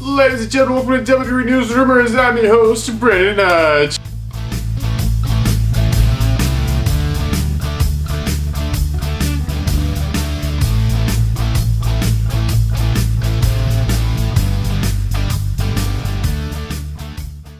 Ladies and gentlemen, welcome to WWE News Rumors. I'm your host, Brennan Hutch.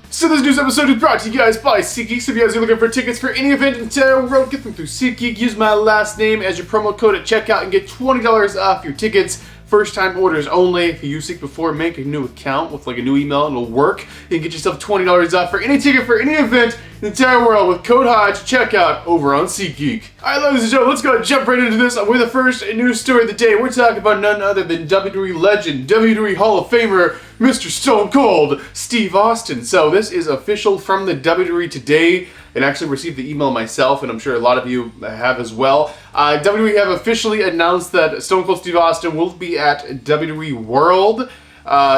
So this news episode is brought to you guys by SeatGeek. So if you guys are looking for tickets for any event in the entire world, get them through SeatGeek. Use my last name as your promo code at checkout and get $20 off your tickets. First time orders only. If you use SeatGeek before, make a new account with like a new email and it'll work. You can get yourself $20 off for any ticket for any event in the entire world with code HODGE checkout over on SeatGeek. Alright, ladies and gentlemen, let's go jump right into this with the first news story of the day. We're talking about none other than WWE legend, WWE Hall of Famer, Mr. Stone Cold Steve Austin. So this is official from the WWE today. And actually received the email myself, and I'm sure a lot of you have as well. WWE have officially announced that Stone Cold Steve Austin will be at WWE World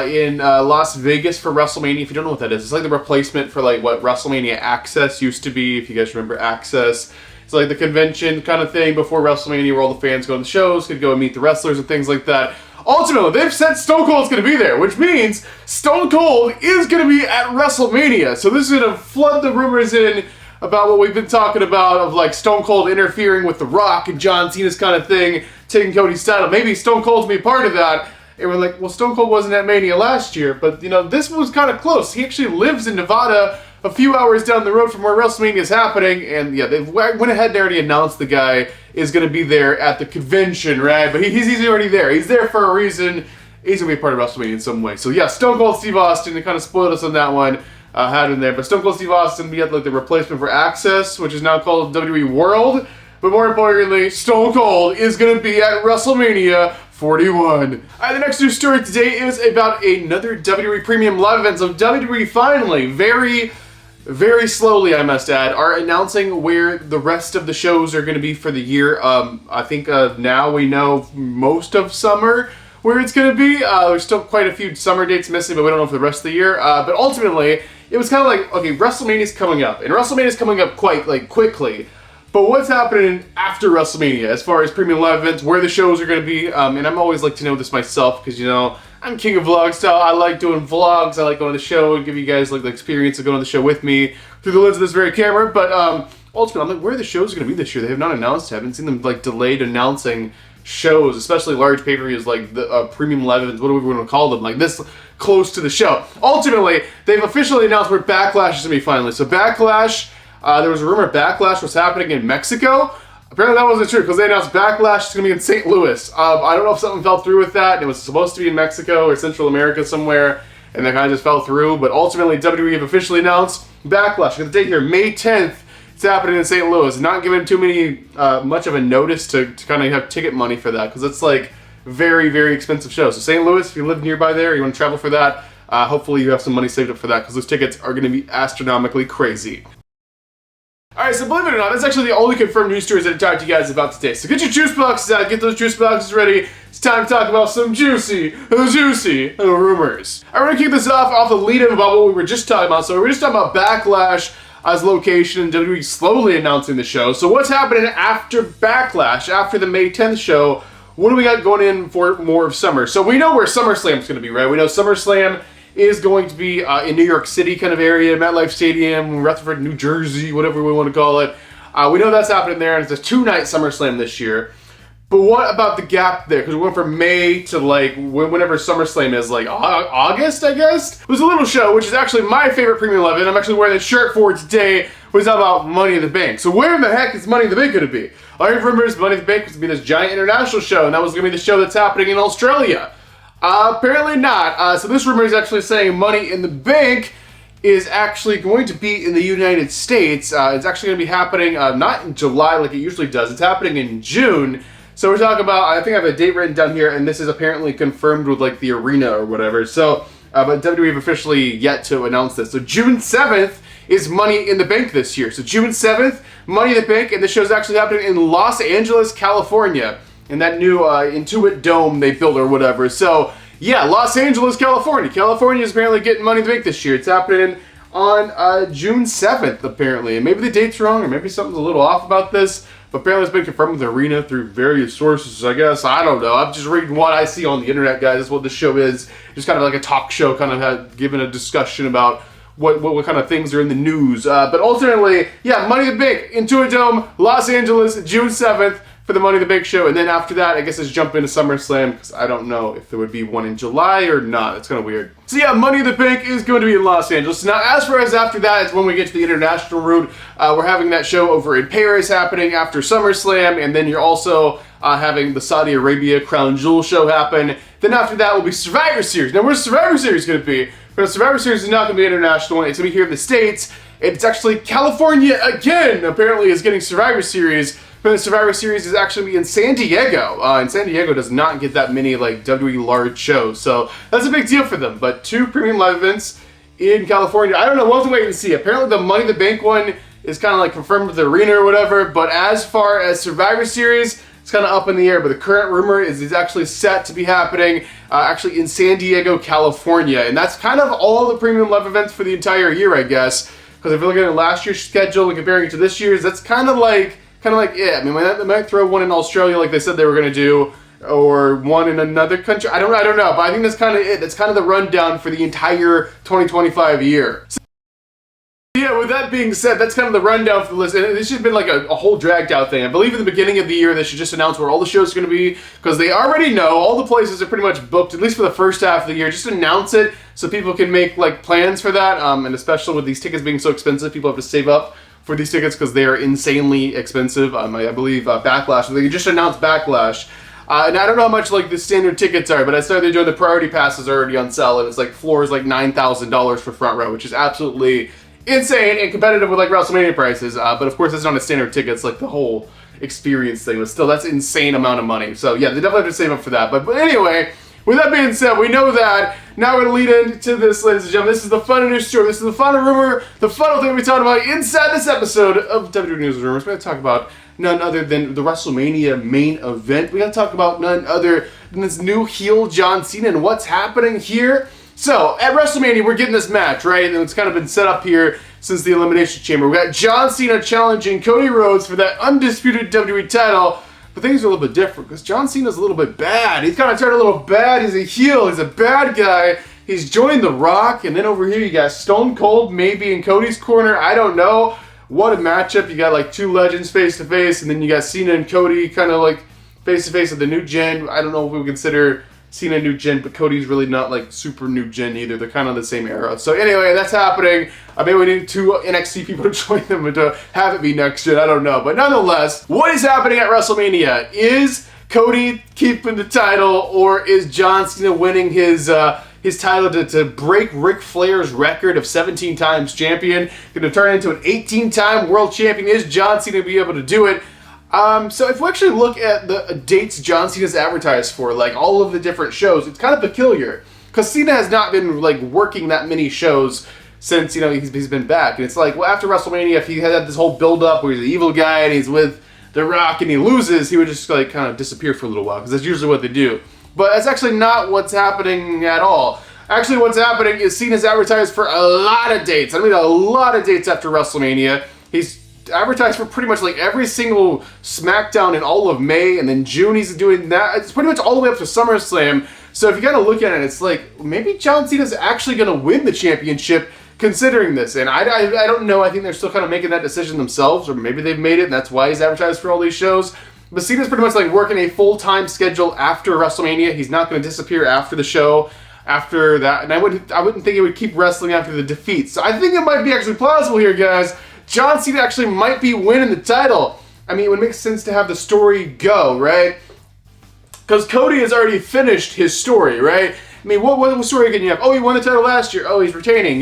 in Las Vegas for WrestleMania. If you don't know what that is, it's like the replacement for like what WrestleMania Access used to be, if you guys remember Access. It's like the convention kind of thing before WrestleMania where all the fans go to the shows, could go and meet the wrestlers and things like that. Ultimately, they've said Stone Cold's going to be there, which means Stone Cold is going to be at WrestleMania. So this is going to flood the rumors in about what we've been talking about of like Stone Cold interfering with The Rock and John Cena's kind of thing, taking Cody's title. Maybe Stone Cold's be a part of that. And we're like, well, Stone Cold wasn't at Mania last year, but you know, this was kind of close. He actually lives in Nevada, a few hours down the road from where WrestleMania is happening, and yeah, they went ahead and already announced the guy is going to be there at the convention, right? But he's already there. He's there for a reason. He's going to be a part of WrestleMania in some way. So yeah, Stone Cold Steve Austin, they kind of spoiled us on that one. Had him there, but Stone Cold Steve Austin be at like the replacement for Access, which is now called WWE World. But more importantly, Stone Cold is going to be at WrestleMania 41. Alright, the next news story today is about another WWE Premium Live event. So WWE finally, very slowly, I must add, are announcing where the rest of the shows are going to be for the year. I think now we know most of summer where it's going to be. There's still quite a few summer dates missing, but we don't know for the rest of the year. But ultimately, it was kind of like, okay, WrestleMania's coming up, and WrestleMania's coming up quite like quickly. But what's happening after WrestleMania as far as premium live events, where the shows are going to be? And I'm always like to know this myself because, you know, I'm king of vlogs, so I like doing vlogs. I like going to the show and give you guys like the experience of going to the show with me through the lens of this very camera. But ultimately, I'm like, where are the shows going to be this year? They have not announced. I haven't seen them like delayed announcing shows, especially large pay-per-views like the premium live events, what do we want to call them, like this close to the show. Ultimately, they've officially announced where Backlash is going to be finally. So Backlash, there was a rumor Backlash was happening in Mexico. Apparently that wasn't true because they announced Backlash is going to be in St. Louis. I don't know if something fell through with that, and it was supposed to be in Mexico or Central America somewhere, and that kind of just fell through, but ultimately WWE have officially announced Backlash. I got the date here, May 10th. It's happening in St. Louis. Not giving too many, much of a notice to kind of have ticket money for that, because it's like very expensive show. So St. Louis, if you live nearby there, you want to travel for that, hopefully you have some money saved up for that, because those tickets are going to be astronomically crazy. Alright, so believe it or not, that's actually the only confirmed news stories that I talked to you guys about today. So get your juice boxes out, get those juice boxes ready. It's time to talk about some juicy rumors. Alright, we're going to kick this off the lead-in about what we were just talking about. So we were just talking about Backlash as location and WWE slowly announcing the show. So what's happening after Backlash, after the May 10th show? What do we got going in for more of summer? So we know where SummerSlam's going to be, right? We know SummerSlam is going to be in New York City kind of area, MetLife Stadium, Rutherford, New Jersey, whatever we want to call it. We know that's happening there, and it's a 2-night SummerSlam this year. But what about the gap there? Because we went from May to like whenever SummerSlam is, like August, I guess? It was a little show, which is actually my favorite premium live event. I'm actually wearing this shirt for it today. Was all about Money in the Bank. So where in the heck is Money in the Bank going to be? I heard rumors Money in the Bank was going to be this giant international show, and that was going to be the show that's happening in Australia. Apparently not. So this rumor is actually saying Money in the Bank is actually going to be in the United States. It's actually going to be happening not in July like it usually does. It's happening in June. So we're talking about, I think I have a date written down here, and this is apparently confirmed with like the arena or whatever. So, but WWE have officially yet to announce this. So June 7th is Money in the Bank this year. So June 7th, Money in the Bank, and this show is actually happening in Los Angeles, California, in that new Intuit Dome they built or whatever. So yeah, Los Angeles, California. California is apparently getting Money in the Bank this year. It's happening on June 7th, apparently. And maybe the date's wrong, or maybe something's a little off about this. But apparently it's been confirmed with the arena through various sources, I guess. I don't know. I'm just reading what I see on the internet, guys. That's what this show is. Just kind of like a talk show, kind of giving a discussion about what kind of things are in the news. But ultimately, yeah, Money in the Bank, Intuit Dome, Los Angeles, June 7th. For the Money in the Bank show, and then after that, I guess let's jump into SummerSlam, because I don't know if there would be one in July or not. It's kind of weird. So yeah, Money in the Bank is going to be in Los Angeles. Now, as far as after that, it's when we get to the international route. We're having that show over in Paris happening after SummerSlam, and then you're also having the Saudi Arabia Crown Jewel show happen. Then after that will be Survivor Series. Now, where's Survivor Series going to be? But Survivor Series is not going to be international. It's going to be here in the States. It's actually California again, apparently, is getting Survivor Series. But the Survivor Series is actually in San Diego. And San Diego does not get that many like WWE large shows. So that's a big deal for them. But 2 premium live events in California. I don't know, we'll have to wait and see. Apparently the Money in the Bank one is kind of like confirmed with the arena or whatever. But as far as Survivor Series, it's kind of up in the air. But the current rumor is it's actually set to be happening actually in San Diego, California. And that's kind of all the premium live events for the entire year, I guess. Because if you're looking at last year's schedule and comparing it to this year's, that's kind of like it. I mean, they might throw one in Australia like they said they were going to do, or one in another country. I don't know, but I think that's kind of it. That's kind of the rundown for the entire 2025 year. So, yeah, with that being said, that's kind of the rundown for the list. And this should have been like a whole dragged out thing. I believe in the beginning of the year they should just announce where all the shows are going to be, because they already know all the places are pretty much booked, at least for the first half of the year. Just announce it so people can make like plans for that. And especially with these tickets being so expensive, people have to save up for these tickets because they are insanely expensive. I believe Backlash. They just announced Backlash. And I don't know how much like the standard tickets are, but I started doing the priority passes are already on sale, and it's like floors like $9,000 for front row, which is absolutely insane and competitive with like WrestleMania prices. But of course, it's not a standard ticket. It's like the whole experience thing. But still, that's an insane amount of money. So yeah, they definitely have to save up for that. But anyway, with that being said, we know that. Now we're going to lead into this, ladies and gentlemen. This is the final news story. This is the final rumor, the final thing we're talking about inside this episode of WWE News Rumors. We're going to talk about none other than the WrestleMania main event. We're going to talk about none other than this new heel John Cena and what's happening here. So, at WrestleMania, we're getting this match, right? And it's kind of been set up here since the Elimination Chamber. We got John Cena challenging Cody Rhodes for that undisputed WWE title. But things are a little bit different because John Cena's a little bit bad. He's kind of turned a little bad. He's a heel. He's a bad guy. He's joined The Rock. And then over here you got Stone Cold maybe in Cody's corner. I don't know. What a matchup. You got like 2 legends face to face. And then you got Cena and Cody kind of like face to face of the new gen. I don't know if we would consider Cena new gen, but Cody's really not like super new gen either. They're kind of the same era. So anyway, that's happening. I mean, we need 2 NXT people to join them and to have it be next gen. I don't know. But nonetheless, what is happening at WrestleMania? Is Cody keeping the title, or is John Cena winning his title to break Ric Flair's record of 17 times champion? Going to turn into an 18-time world champion. Is John Cena be able to do it? So if we actually look at the dates John Cena's advertised for, like all of the different shows, it's kind of peculiar. Because Cena has not been like working that many shows since, you know, he's been back. And it's like, well, after WrestleMania, if he had this whole build-up where he's an evil guy and he's with The Rock and he loses, he would just like kind of disappear for a little while. Because that's usually what they do. But that's actually not what's happening at all. Actually, what's happening is Cena's advertised for a lot of dates. I mean, a lot of dates after WrestleMania. He's advertised for pretty much like every single SmackDown in all of May, and then June he's doing that. It's pretty much all the way up to SummerSlam. So if you kind of look at it, it's like maybe John Cena's actually going to win the championship considering this. And I don't know. I think they're still kind of making that decision themselves, or maybe they've made it and that's why he's advertised for all these shows. But Cena's pretty much like working a full-time schedule after WrestleMania. He's not going to disappear after the show. After that, and I wouldn't think he would keep wrestling after the defeat. So I think it might be actually plausible here, guys. John Cena actually might be winning the title. I mean, it would make sense to have the story go, right? Because Cody has already finished his story, right? I mean, what story can you have? Oh, he won the title last year. Oh, he's retaining.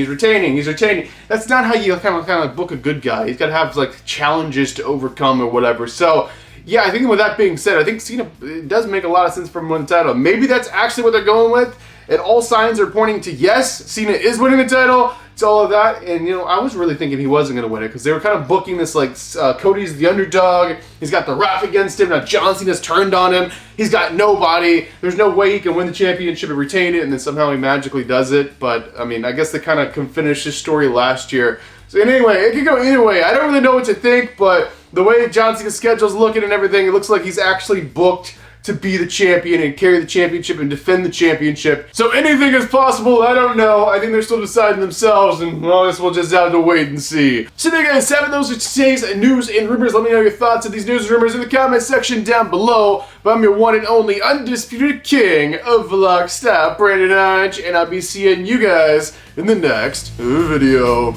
That's not how you kind of book a good guy. He's got to have like challenges to overcome or whatever. So yeah, I think with that being said, I think Cena, it does make a lot of sense for him to win the title. Maybe that's actually what they're going with. And all signs are pointing to yes, Cena is winning the title. It's all of that. And, you know, I was really thinking he wasn't going to win it because they were kind of booking this like Cody's the underdog. He's got The Rock against him. Now John Cena's turned on him. He's got nobody. There's no way he can win the championship and retain it. And then somehow he magically does it. But, I mean, I guess they kind of finished his story last year. So anyway, it could go either way. I don't really know what to think, but the way John Cena's schedule's looking and everything, it looks like he's actually booked to be the champion and carry the championship and defend the championship. So anything is possible, I don't know. I think they're still deciding themselves, and well, I guess we'll just have to wait and see. So there you guys have it. Those are today's news and rumors. Let me know your thoughts of these news and rumors in the comment section down below. But I'm your one and only undisputed king of vlog style, Brandon Hodge, and I'll be seeing you guys in the next video.